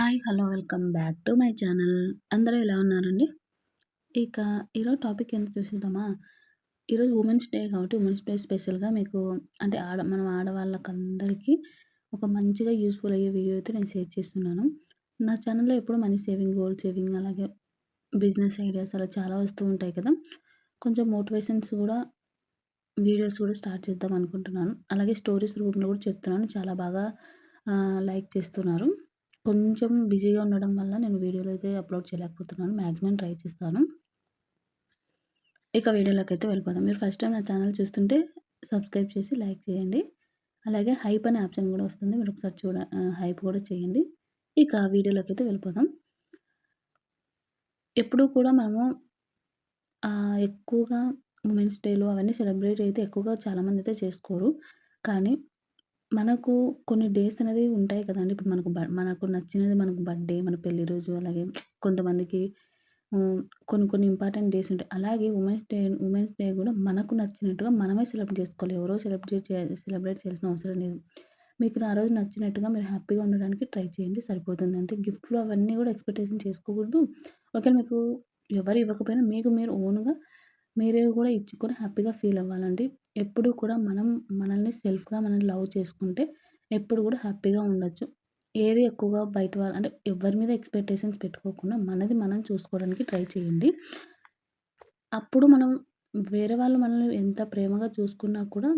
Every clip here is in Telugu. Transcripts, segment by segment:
Hi! Hello! Welcome back to my channel. అందరూ ఎలా ఉన్నారండి? ఇక ఈరోజు టాపిక్ ఏంటో చూసేద్దామా? ఈరోజు ఉమెన్స్ డే కాబట్టి ఉమెన్స్ డే స్పెషల్‌గా మీకు అంటే మనం ఆడవాళ్ళకందరికీ ఒక మంచిగా యూజ్‌ఫుల్ అయ్యే వీడియో అయితే నేను షేర్ చేస్తున్నాను. నా ఛానల్‌లో ఎప్పుడు మనీ సేవింగ్, గోల్డ్ సేవింగ్ అలాగే బిజినెస్ ఐడియాస్ అలా చాలా వస్తూ ఉంటాయి కదా! కొంచెం మోటివేషన్స్ గూడా వీడియోస్ కూడా స్టార్ట్ చేద్దాం అనుకుంటున్నాను. అలాగే స్టోరీస్ రూపంలో కూడా చెప్తున్నాను. చాలా బాగా లైక్ చేస్తున్నారు. కొంచెం బిజీగా ఉండడం వల్ల నేను వీడియోలైతే అప్‌లోడ్ చేయలేకపోతున్నాను. మాక్సిమం ట్రై చేస్తాను. ఇక వీడియోలోకైతే వెళ్ళిపోదాం. మీరు ఫస్ట్ టైమ్ నా ఛానల్ చూస్తుంటే సబ్స్క్రైబ్ చేసి లైక్ చేయండి. అలాగే హైప్ అనే ఆప్షన్ కూడా వస్తుంది. మీరు ఒకసారి హైప్ కూడా చేయండి. ఇక వీడియోలోకైతే వెళ్ళిపోదాం. ఎప్పుడూ కూడా మనము ఎక్కువగా ఉమెన్స్ డేలు అవన్నీ సెలబ్రేట్ అయితే ఎక్కువగా చాలామందయితే చేసుకోరు. కానీ మనకు కొన్ని డేస్ అనేది ఉంటాయి కదండీ! ఇప్పుడు మనకు నచ్చినది మనకు బర్త్‌డే, మన పెళ్లి రోజు అలాగే కొంతమందికి హ్మ్, కొన్ని కొన్ని ఇంపార్టెంట్ డేస్ ఉంటాయి. అలాగే ఉమెన్స్ డే గూడా మనకు నచ్చినట్టుగా మనమే సెలబ్రేట్ చేసుకోవాలి. ఎవరో సెలబ్రేట్ చేయాల్సిన అవసరం లేదు. మీకు ఆ రోజు నచ్చినట్టుగా మీరు హ్యాపీగా ఉండడానికి ట్రై చేయండి సరిపోతుంది. అంతే గిఫ్ట్‌లు అవన్నీ గూడా ఎక్స్‌పెక్టేషన్ చేసుకోకూడదు. ఒకవేళ మీకు ఎవరు ఇవ్వకపోయినా మీకు మీరు ఓన్‌గా మీరే గూడా ఇచ్చుకొని హ్యాపీగా ఫీల్ అవ్వాలండి. ఎప్పుడూ కూడా మనం మనల్ని సెల్ఫ్‌గా మనం లవ్ చేసుకుంటే ఎప్పుడు గూడా హ్యాపీగా ఉండొచ్చు. ఏది ఎక్కువగా బయట అంటే ఎవ్వరి మీద ఎక్స్‌పెక్టేషన్స్ పెట్టుకోకుండా మనది మనం చూసుకోవడానికి ట్రై చేయండి. అప్పుడు మనం వేరే వాళ్ళు మనల్ని ఎంత ప్రేమగా చూసుకున్నా కూడా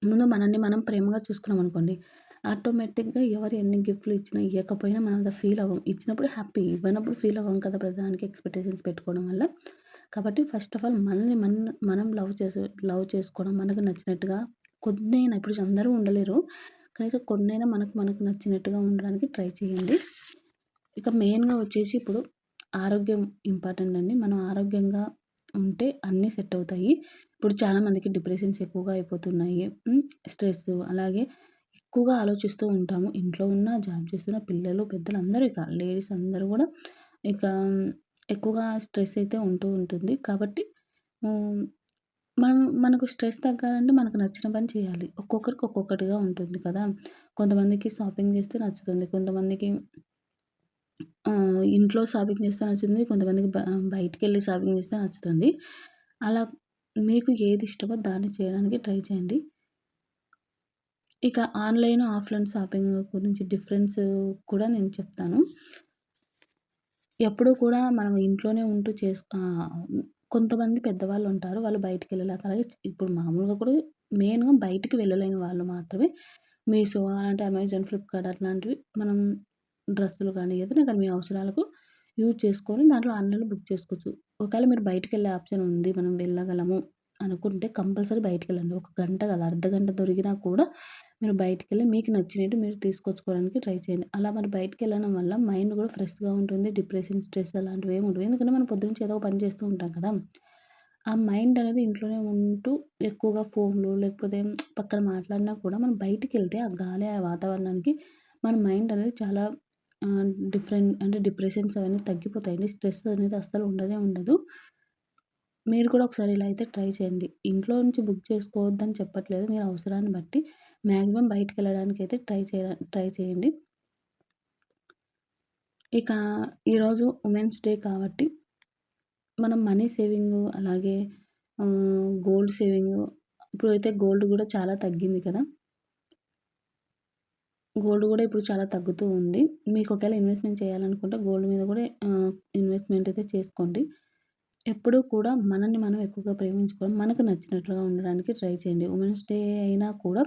ముందు మనల్ని మనం ప్రేమగా చూసుకున్నామనుకోండి, ఆటోమేటిక్‌గా ఎవరు ఎన్ని గిఫ్ట్‌లు ఇచ్చినా, ఇయ్యకపోయినా మనం అంత ఫీల్ అవ్వం. ఇచ్చినప్పుడు హ్యాపీ, ఇవ్వనప్పుడు ఫీల్ అవ్వం కదా! ప్రతిదానికి ఎక్స్‌పెక్టేషన్స్ పెట్టుకోవడం వల్ల. కాబట్టి ఫస్ట్ ఆఫ్ ఆల్ మనల్ని మనం లవ్ చేసుకోవడం, మనకు నచ్చినట్టుగా కొన్నైనా ఇప్పుడు అందరూ ఉండలేరు. కనీసం కొన్నైనా మనకు మనకు నచ్చినట్టుగా ఉండడానికి ట్రై చేయండి. ఇక మెయిన్‌గా వచ్చేసి ఇప్పుడు ఆరోగ్యం ఇంపార్టెంట్ అండి. మనం ఆరోగ్యంగా ఉంటే అన్నీ సెట్ అవుతాయి. ఇప్పుడు చాలామందికి డిప్రెషన్స్ ఎక్కువగా అయిపోతున్నాయి. స్ట్రెస్సు అలాగే ఎక్కువగా ఆలోచిస్తూ ఉంటాము. ఇంట్లో ఉన్న, జాబ్ చేస్తున్న పిల్లలు, పెద్దలు అందరూ ఇక లేడీస్ అందరూ గూడా ఇక ఎక్కువగా స్ట్రెస్ అయితే ఉంటూ ఉంటుంది. కాబట్టి హ్మ్, మనకు స్ట్రెస్ తగ్గాలంటే మనకు నచ్చిన పని చేయాలి. ఒక్కొక్కరికి ఒక్కొక్కటిగా ఉంటుంది కదా! కొంతమందికి షాపింగ్ చేస్తే నచ్చుతుంది. కొంతమందికి ఇంట్లో షాపింగ్ చేస్తే నచ్చుతుంది. కొంతమందికి బయటికెళ్ళి షాపింగ్ చేస్తే నచ్చుతుంది. అలా మీకు ఏది ఇష్టమో దాన్ని చేయడానికి ట్రై చేయండి. ఇక ఆన్‌లైన్, ఆఫ్‌లైన్ షాపింగ్ గురించి డిఫరెన్స్ కూడా నేను చెప్తాను. ఎప్పుడూ కూడా మనం ఇంట్లోనే ఉంటూ కొంతమంది పెద్దవాళ్ళుంటారు. వాళ్ళు బయటికెళ్ళలేక అలాగే ఇప్పుడు మామూలుగా కూడా మెయిన్‌గా బయటికి వెళ్ళలేని వాళ్ళు మాత్రమే మీషో అలాంటి అమెజాన్, ఫ్లిప్‌కార్ట్ అట్లాంటివి మనం డ్రెస్సులు గానీ, ఏదైనా కానీ మీ అవసరాలకు యూజ్ చేసుకొని దాంట్లో ఆన్‌లైన్‌లో బుక్ చేసుకోవచ్చు. ఒకవేళ మీరు బయటికెళ్ళే ఆప్షన్ ఉంది. మనం వెళ్ళగలము అనుకుంటే కంపల్సరీ బయటికెళ్ళండి. ఒక గంట కాదు, అర్ధగంట దొరికినా కూడా మీరు బయటికెళ్ళి మీకు నచ్చినట్టు మీరు తీసుకొచ్చుకోవడానికి ట్రై చేయండి. అలా మరి బయటికెళ్ళడం వల్ల మైండ్ కూడా ఫ్రెష్‌గా ఉంటుంది. డిప్రెషన్, స్ట్రెస్ అలాంటివి ఏమి ఉండవు. ఎందుకంటే మనం పొద్దున్నుంచి ఏదో ఒక పని చేస్తూ ఉంటాం కదా! ఆ మైండ్ అనేది ఇంట్లోనే ఉంటూ ఎక్కువగా ఫోన్‌లు లేకపోతే పక్కన మాట్లాడినా కూడా మనం బయటికెళ్తే ఆ గాలి, ఆ వాతావరణానికి మన మైండ్ అనేది చాలా డిఫరెంట్ అంటే డిప్రెషన్స్ అవన్నీ తగ్గిపోతాయండి. స్ట్రెస్ అనేది అస్సలు ఉండనే ఉండదు. మీరు కూడా ఒకసారి ఇలా అయితే ట్రై చేయండి. ఇంట్లో నుంచి బుక్ చేసుకోవద్దని చెప్పట్లేదు. మీరు అవసరాన్ని బట్టి మాక్సిమం బయటికెళ్ళడానికైతే ట్రై చేయండి. ఇక ఈరోజు ఉమెన్స్ డే కాబట్టి మనం మనీ సేవింగు అలాగే గోల్డ్ సేవింగు ఇప్పుడైతే గోల్డ్ గూడా చాలా తగ్గింది కదా! గోల్డ్ గూడా ఇప్పుడు చాలా తగ్గుతూ ఉంది. మీకు ఒకవేళ ఇన్వెస్ట్‌మెంట్ చేయాలనుకుంటే గోల్డ్ మీద గూడా ఇన్వెస్ట్‌మెంట్ అయితే చేసుకోండి. ఎప్పుడూ కూడా మనల్ని మనం ఎక్కువగా ప్రేమించుకోవడం, మనకు నచ్చినట్లుగా ఉండడానికి ట్రై చేయండి. ఉమెన్స్ డే అయినా కూడా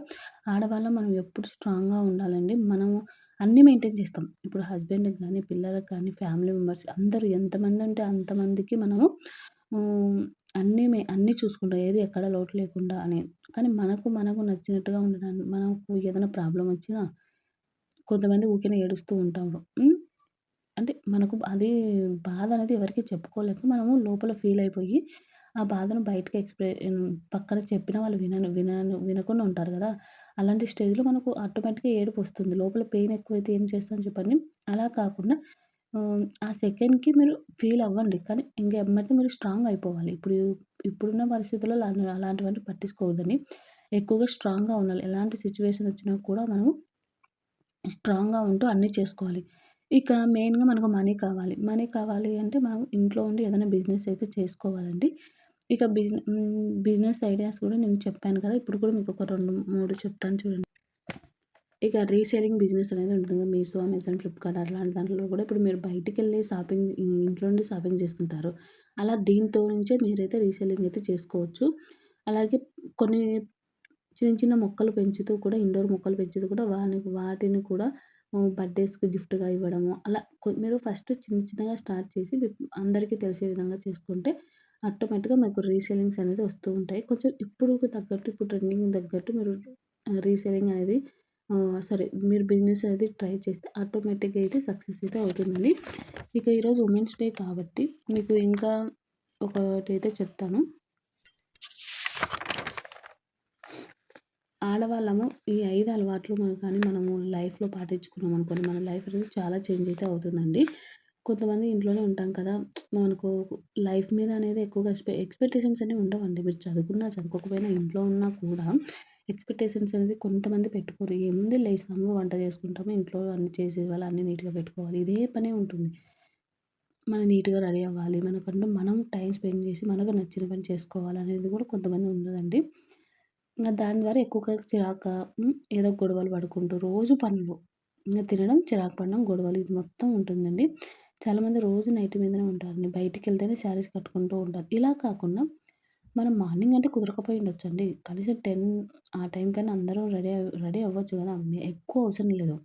ఆడవాళ్ళం మనం ఎప్పుడు స్ట్రాంగ్‌గా ఉండాలండి. మనము అన్నీ మెయింటైన్ చేస్తాం. ఇప్పుడు హస్బెండ్‌కి గానీ, పిల్లలకి కానీ, ఫ్యామిలీ మెంబర్స్ అందరూ ఎంతమంది ఉంటే అంతమందికి మనము హ్మ్, అన్నీ చూసుకుంటాం. ఏది ఎక్కడ లోటు లేకుండా అని. కానీ మనకు నచ్చినట్టుగా ఉండడానికి మనకు ఏదైనా ప్రాబ్లమ్ వచ్చినా కొంతమంది ఊకెనే ఏడుస్తూ ఉంటారు. అంటే మనకు అది బాధ అనేది ఎవరికీ చెప్పుకోలేక మనము లోపల ఫీల్ అయిపోయి, ఆ బాధను బయటకి పక్కన చెప్పినా వాళ్ళు వినకుండా ఉంటారు గదా! అలాంటి స్టేజ్‌లో మనకు ఆటోమేటిక్‌గా ఏడుపొస్తుంది. లోపల పెయిన్ ఎక్కువైతే ఏం చేస్తాం చెప్పండి? అలా కాకుండా ఆ సెకండ్‌కి మీరు ఫీల్ అవ్వండి. కానీ ఇంక ఎమ్మటే మీరు స్ట్రాంగ్ అయిపోవాలి. ఇప్పుడున్న పరిస్థితుల్లో అలాంటివన్నీ పట్టించుకోవద్దండి. ఎక్కువగా స్ట్రాంగ్‌గా ఉండాలి. ఎలాంటి సిట్యుయేషన్ వచ్చినా కూడా మనము స్ట్రాంగ్‌గా ఉంటూ అన్నీ చేసుకోవాలి. ఇక మెయిన్‌గా మనకు మనీ కావాలి. మనీ కావాలి అంటే మనం ఇంట్లో ఉండి ఏదైనా బిజినెస్ అయితే చేసుకోవాలండి. ఇక బిజినెస్ ఐడియాస్ కూడా నేను చెప్పాను కదా! ఇప్పుడు కూడా మీకు ఒక 2, 3 చెప్తాను చూడండి. ఇక రీసేలింగ్ బిజినెస్ అనేది ఉంటుంది. మీషో, అమెజాన్, ఫ్లిప్‌కార్ట్ అట్లాంటి దాంట్లో కూడా ఇప్పుడు మీరు బయటికెళ్ళి ఇంట్లో నుండి షాపింగ్ చేస్తుంటారు. అలా దీంతో నుంచే మీరైతే రీసేలింగ్ అయితే చేసుకోవచ్చు. అలాగే కొన్ని చిన్న చిన్న మొక్కలు పెంచుతూ కూడా ఇండోర్ మొక్కలు పెంచుతూ కూడా వాటిని కూడా బర్త్‌డేస్‌కి గిఫ్ట్‌గా ఇవ్వడము. అలా మీరు ఫస్ట్ చిన్న చిన్నగా స్టార్ట్ చేసి అందరికీ తెలిసే విధంగా చేసుకుంటే ఆటోమేటిక్‌గా మీకు రీసేలింగ్స్ అనేది వస్తూ ఉంటాయి. కొంచెం ఇప్పుడుకి తగ్గట్టు ఇప్పుడు ట్రెండింగ్‌కి తగ్గట్టు మీరు రీసేలింగ్ అనేది సారీ మీరు బిజినెస్ అనేది ట్రై చేస్తే ఆటోమేటిక్‌గా అయితే సక్సెస్ అయితే అవుతుందండి. ఇక ఈరోజు ఉమెన్స్ డే కాబట్టి మీకు ఇంకా ఒకటైతే చెప్తాను. ఆడవాళ్ళము ఈ 5 అలవాట్లు మనము లైఫ్‌లో పాటించుకున్నామనుకోండి, మన లైఫ్ అనేది చాలా చేంజ్ అయితే అవుతుందండి. కొంతమంది ఇంట్లోనే ఉంటాం కదా! మనకు లైఫ్ మీద అనేది ఎక్కువగా ఎక్స్‌పెక్టేషన్స్ అనేవి ఉండవండి. మీరు చదువుకున్నా, చదువుకోకపోయినా ఇంట్లో ఉన్నా కూడా ఎక్స్‌పెక్టేషన్స్ అనేది కొంతమంది పెట్టుకోరు. ఏముంది లేసాము, వంట చేసుకుంటాము, ఇంట్లో అన్నీ చేసేవాళ్ళు అన్నీ నీట్‌గా పెట్టుకోవాలి. ఇదే పనే ఉంటుంది. మనం నీట్‌గా రెడీ అవ్వాలి. మనకంటూ మనం టైమ్ స్పెండ్ చేసి మనకు నచ్చిన పని చేసుకోవాలనేది కూడా కొంతమంది ఉండదండి. దాని ద్వారా ఎక్కువగా ఏదో గొడవలు పడుకుంటూ రోజు పనులు. తినడం, చిరాకు పడడం, గొడవలు ఇది మొత్తం ఉంటుందండి. చాలామంది రోజు నైట్ మీదనే ఉంటారండి. బయటికెళ్తేనే శారీస్ కట్టుకుంటూ ఉంటారు. ఇలా కాకుండా మనం మార్నింగ్ అంటే కుదరకపోయి ఉండొచ్చండి. కనీసం 10 ఆ టైం కన్నా అందరూ రెడీ అవ్వచ్చు గదా! ఎక్కువ అవసరం లేదు.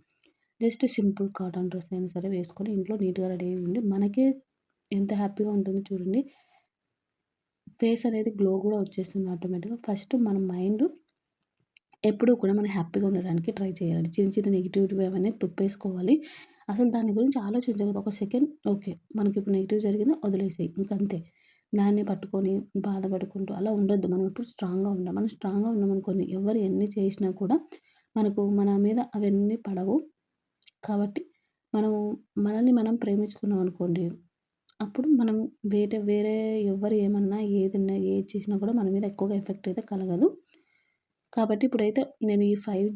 జస్ట్ సింపుల్ కాటన్ డ్రెస్ అయినా సరే వేసుకొని ఇంట్లో నీట్‌గా రెడీ అయ్యి ఉండి మనకే ఎంత హ్యాపీగా ఉంటుందో చూడండి. ఫేస్ అనేది గ్లో గూడా వచ్చేస్తుంది ఆటోమేటిక్‌గా. ఫస్ట్ మన మైండ్ ఎప్పుడూ కూడా మనం హ్యాపీగా ఉండడానికి ట్రై చేయాలి. చిన్న చిన్న నెగెటివిటీ అవన్నీ తుప్పేసుకోవాలి. అసలు దాని గురించి ఆలోచించకూడదు. ఒక సెకండ్ ఓకే. మనకిప్పుడు నెగెటివ్ జరిగింది వదిలేసేయి ఇంకంతే. దాన్ని పట్టుకొని బాధపడుకుంటూ అలా ఉండొద్దు. మనం ఎప్పుడు స్ట్రాంగ్‌గా ఉండాలి. మనం స్ట్రాంగ్‌గా ఉన్నామనుకోండి ఎవరు ఎన్ని చేసినా కూడా మన మీద అవన్నీ పడవు. కాబట్టి మనము మనల్ని మనం ప్రేమించుకున్నాం అనుకోండి. అప్పుడు మనం వేరే ఎవ్వరు ఏమన్నా ఏది చేసినా కూడా మన మీద ఎక్కువగా ఎఫెక్ట్ అయితే కలగదు. కాబట్టి ఇప్పుడైతే నేను ఈ 5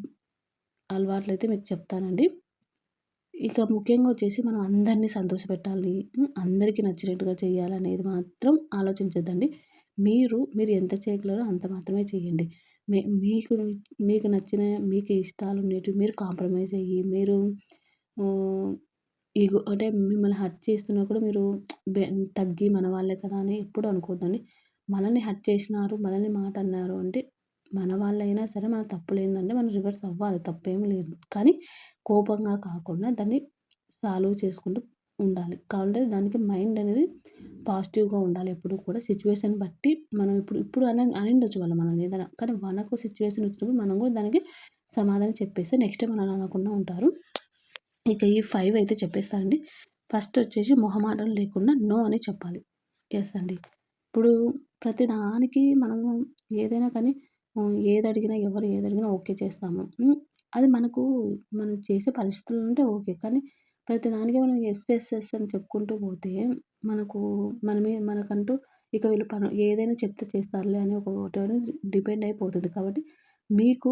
అలవాట్లయితే మీకు చెప్తానండి. ఇక ముఖ్యంగా వచ్చేసి మనం అందరిని సంతోషపెట్టాలి. అందరికి నచ్చినట్టుగా చేయాలనేది మాత్రం ఆలోచించొద్దండి. మీరు ఎంత చేయగలరో అంత మాత్రమే చేయండి. మీ మీకు మీకు నచ్చిన మీకు ఇష్టాలున్నటివి మీరు కాంప్రమైజ్ అయ్యి మీరు ఆహ్, అంటే మిమ్మల్ని హర్ట్ చేస్తున్నా కూడా మీరు బె తగ్గి మన వాళ్ళే కదా అని ఎప్పుడు అనుకోవద్దండి. మనల్ని హర్ట్ చేసినారు, మనల్ని మాట అన్నారు అంటే మన వాళ్ళైనా సరే మన తప్పులేందంటే మనం రివర్స్ అవ్వాలి తప్పేమి లేదు. కానీ కోపంగా కాకుండా దాన్ని సాల్వ్ చేసుకుంటూ ఉండాలి. కావాలంటే దానికి మైండ్ అనేది పాజిటివ్‌గా ఉండాలి ఎప్పుడు కూడా. సిట్యుయేషన్ బట్టి మనం ఇప్పుడు అనిండొచ్చు వాళ్ళు మనల్ని ఏదైనా. కానీ మనకు సిట్యుయేషన్ వచ్చినప్పుడు మనం కూడా దానికి సమాధానం చెప్పేస్తే నెక్స్ట్ టైమ్ మనల్ని అనకుండా ఉంటారు. ఇక ఈ 5 అయితే చెప్పేస్తానండి. ఫస్ట్ వచ్చేసి మొహమాటం లేకుండా నో అని చెప్పాలి. యెస్ అండి. ఇప్పుడు ప్రతి దానికి మనము ఏదైనా కానీ ఏదడిగినా ఎవరు ఏదడిగినా ఓకే చేస్తాము. అది మనం చేసే పరిస్థితులు ఉంటే ఓకే. కానీ ప్రతి దానికి మనం యెస్, యెస్, యెస్ అని చెప్పుకుంటూ పోతే మనకు మనకంటూ ఇక వీళ్ళు ఏదైనా చెప్తే చేస్తారులే అని ఒకటి అనేది డిపెండ్ అయిపోతది. కాబట్టి మీకు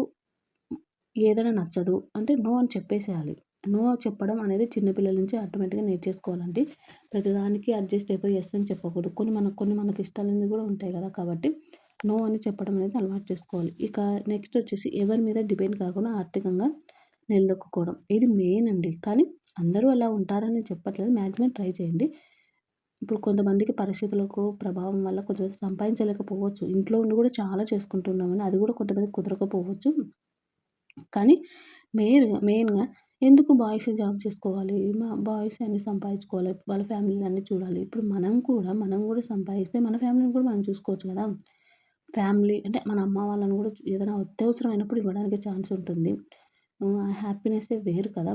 ఏదైనా నచ్చదు అంటే నో అని చెప్పేసేయాలి. నో చెప్పడం అనేది చిన్న పిల్లల నుంచి ఆటోమేటిక్‌గా నేర్చేసుకోవాలండి. ప్రతిదానికి అడ్జస్ట్ అయిపోయి యెస్ అని చెప్పకూడదు. కొన్ని మనకి ఇష్టాలనేవి కూడా ఉంటాయి గదా! కాబట్టి నో అని చెప్పడం అనేది అలవాటు చేసుకోవాలి. ఇక నెక్స్ట్ వచ్చేసి ఎవరి మీద డిపెండ్ కాకుండా ఆర్థికంగా నిలదొక్కుకోవడం. ఇది మెయిన్ అండి. కానీ అందరూ అలా ఉంటారని చెప్పట్లేదు. మాక్సిమం ట్రై చేయండి. ఇప్పుడు కొంతమందికి పరిస్థితులకు ప్రభావం వల్ల కొంచెం సంపాదించలేకపోవచ్చు. ఇంట్లో ఉండి కూడా చాలా చేసుకుంటున్నామని అది కూడా కొంతమందికి కుదరకపోవచ్చు. కానీ మెయిన్‌గా ఎందుకు బాయ్స్ జాబ్ చేసుకోవాలి? బాయ్స్ అన్ని సంపాదించుకోవాలి. వాళ్ళ ఫ్యామిలీని అన్నీ చూడాలి. ఇప్పుడు మనం కూడా సంపాదిస్తే మన ఫ్యామిలీని కూడా మనం చూసుకోవచ్చు కదా! ఫ్యామిలీ అంటే మన అమ్మ వాళ్ళని కూడా ఏదైనా అత్యవసరమైనప్పుడు ఇవ్వడానికి ఛాన్స్ ఉంటుంది. ఆ హ్యాపీనెస్సే వేరు కదా!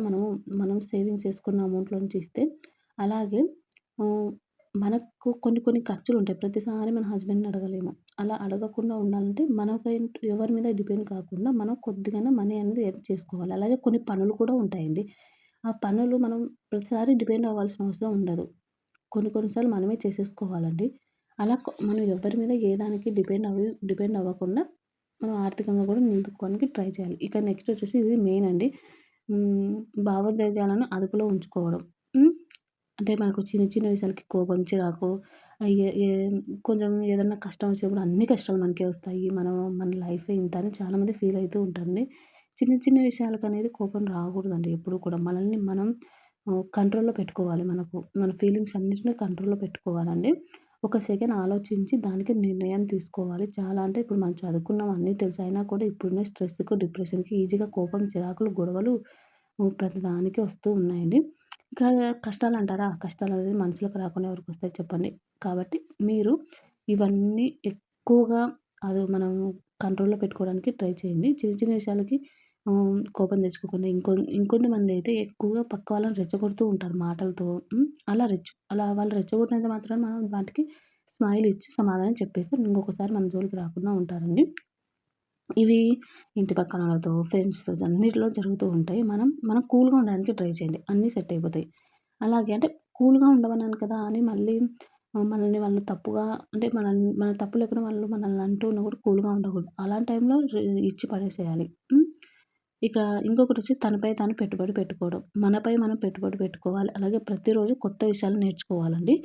మనం సేవింగ్స్ చేసుకున్న అమౌంట్‌లో నుంచి ఇస్తే. అలాగే ఆహ్, మనకు కొన్ని కొన్ని ఖర్చులుంటాయి. ప్రతిసారి మన హస్బెండ్‌ని అడగలేము. అలా అడగకుండా ఉండాలంటే ఎవరి మీద డిపెండ్ కాకుండా మనం కొద్దిగానే మనీ అనేది ఎర్న్ చేసుకోవాలి. అలాగే కొన్ని పనులు కూడా ఉంటాయండి. ఆ పనులు మనం ప్రతిసారి డిపెండ్ అవ్వాల్సిన అవసరం ఉండదు. కొన్ని కొన్ని సార్లు మనమే చేసేసుకోవాలండి. అలా మనం ఎవ్వరి మీద ఏ దానికి డిపెండ్ అవ్వకుండా మనం ఆర్థికంగా కూడా నిలదొక్కుకోవడానికి ట్రై చేయాలి. ఇక నెక్స్ట్ వచ్చేసి ఇది మెయిన్ అండి. హ్మ్. భావోద్వేగాలను అదుపులో ఉంచుకోవడం. హ్మ్. అంటే మనకు చిన్న చిన్న విషయాలకి కోపం, చిరాకు ఏ ఏ కొంచెం ఏదన్నా కష్టం వచ్చినప్పుడు అన్ని కష్టాలు మనకే వస్తాయి. మన లైఫే ఇంత అని చాలామంది ఫీల్ అయితూ ఉంటారండి. చిన్న చిన్న విషయాలకనేది కోపం రాకూడదండి ఎప్పుడు కూడా. మనల్ని మనం కంట్రోల్‌లో పెట్టుకోవాలి. మన ఫీలింగ్స్ అన్నిటిని కంట్రోల్‌లో పెట్టుకోవాలండి. ఒక సెకన్ ఆలోచించి దానికి నిర్ణయం తీసుకోవాలి. చాలా అంటే ఇప్పుడు మనం చదువుకున్నాం అన్నీ తెలుసు. అయినా కూడా ఇప్పుడున్న స్ట్రెస్‌కు, డిప్రెషన్‌కి ఈజీగా కోపం, చిరాకులు, గొడవలు ప్రతిదానికి వస్తూ ఉన్నాయండి. ఇంకా కష్టాలంటారా? కష్టాలనేది మనుషులకు రాకుండా ఎవరికొస్తాయి చెప్పండి. కాబట్టి మీరు ఇవన్నీ ఎక్కువగా అది మనం కంట్రోల్‌లో పెట్టుకోవడానికి ట్రై చేయండి. చిన్న చిన్న విషయాలకి కోపం తెచ్చుకోకుండా ఇంకొంతమందయితే ఎక్కువగా పక్క వాళ్ళని రెచ్చగొడుతూ ఉంటారు మాటలతో. అలా వాళ్ళు రెచ్చగొట్టినంత మాత్రాన మనం వాటికి స్మైల్ ఇచ్చి సమాధానం చెప్పేస్తే ఇంకొకసారి మన జోలికి రాకుండా ఉంటారండి. ఇవి ఇంటి పక్కనోళ్ళతో, ఫ్రెండ్స్‌తో అన్నిటిలో జరుగుతూ ఉంటాయి. మనం కూల్‌గా ఉండడానికి ట్రై చేయండి. అన్నీ సెట్ అయిపోతాయి. అలాగే అంటే కూల్‌గా ఉండమన్నాను కదా అని మళ్ళీ మనల్ని వాళ్ళు తప్పుగా అంటే మన తప్పు లేకుండా వాళ్ళు మనల్ని అంటూ ఉన్నా కూడా కూల్‌గా ఉండకూడదు. అలాంటి టైంలో ఇచ్చి పడేసేయాలి. హ్మ్. ఇక ఇంకొకటొచ్చి తనపై తాను పెట్టుబడి పెట్టుకోవడం. మనపై మనం పెట్టుబడి పెట్టుకోవాలి. అలాగే ప్రతిరోజు కొత్త విషయాలు నేర్చుకోవాలండి.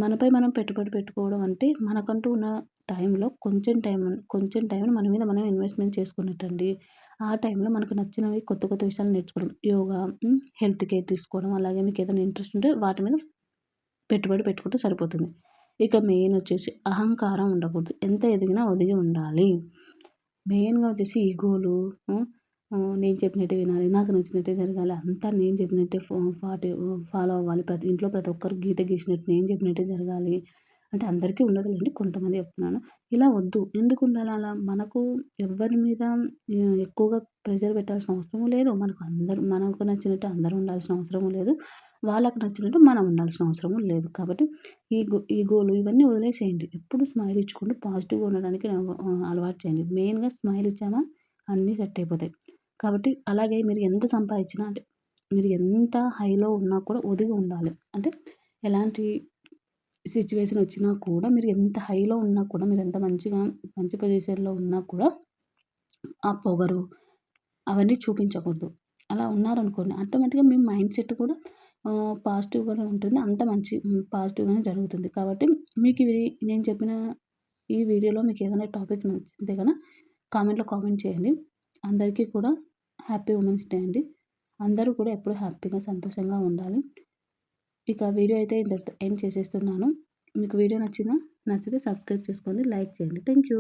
మనపై మనం పెట్టుబడి పెట్టుకోవడం అంటే మనకంటూ ఉన్న టైంలో కొంచెం టైంని మన మీద మనం ఇన్వెస్ట్‌మెంట్ చేసుకున్నట్టండి. ఆ టైంలో మనకు నచ్చినవి కొత్త కొత్త విషయాలు నేర్చుకోవడం. యోగా, హెల్త్ కేర్ తీసుకోవడం. అలాగే మీకేదైనా ఇంట్రెస్ట్ ఉంటే వాటి మీద పెట్టుబడి పెట్టుకుంటే సరిపోతుంది. ఇక మెయిన్ వచ్చేసి అహంకారం ఉండకూడదు. ఎంత ఎదిగినా ఒదిగి ఉండాలి. మెయిన్‌గా వచ్చేసి ఈగోలు నేను చెప్పినట్టే వినాలి. నాకు నచ్చినట్టే జరగాలి. అంతా నేను చెప్పినట్టే ఫాలో అవ్వాలి. ఇంట్లో ప్రతి ఒక్కరు గీత గీసినట్టు నేను చెప్పినట్టే జరగాలి. అంటే అందరికీ ఉండదులెండి. కొంతమంది చెప్తున్నాను. ఇలా వద్దు. ఎందుకుండాలి అలా? మనకు ఎవ్వరి మీద ఎక్కువగా ప్రెషర్ పెట్టాల్సిన అవసరము లేదు. మనకు నచ్చినట్టు అందరూ ఉండాల్సిన అవసరము లేదు. వాళ్ళకి నచ్చినట్టు మనం ఉండాల్సిన అవసరము లేదు. కాబట్టి ఈగోలు ఇవన్నీ వదిలేసేయండి. ఎప్పుడు స్మైల్ ఇచ్చుకుంటూ పాజిటివ్‌గా ఉండడానికి అలవాటు చేయండి. మెయిన్‌గా స్మైల్ ఇచ్చామా అన్నీ సెట్ అయిపోతాయి. కాబట్టి అలాగే మీరు ఎంత సంపాదించినా అంటే మీరు ఎంత హైలో ఉన్నా కూడా ఒదిగి ఉండాలి. అంటే ఎలాంటి సిట్యుయేషన్ వచ్చినా కూడా మీరు ఎంత హైలో ఉన్నా కూడా మీరెంత మంచి పొజిషన్‌లో ఉన్నా కూడా ఆ పొగరు అవన్నీ చూపించకూడదు. అలా ఉన్నారనుకోండి ఆటోమేటిక్‌గా మీ మైండ్ సెట్ కూడా పాజిటివ్‌గానే ఉంటుంది. అంత పాజిటివ్‌గానే జరుగుతుంది. కాబట్టి మీకివి నేను చెప్పిన ఈ వీడియోలో మీకేమైనా టాపిక్ నచ్చితే గనక కామెంట్‌లో కామెంట్ చేయండి. అందరికీ కూడా హ్యాపీ ఉమెన్స్ డే అండి. అందరూ కూడా ఎప్పుడూ హ్యాపీగా, సంతోషంగా ఉండాలి. ఇక వీడియో అయితే ఇంతటితో ఎండ్ చేసేస్తున్నాను. మీకు వీడియో నచ్చిందా? నచ్చితే సబ్స్క్రైబ్ చేసుకోండి. లైక్ చేయండి. Thank you.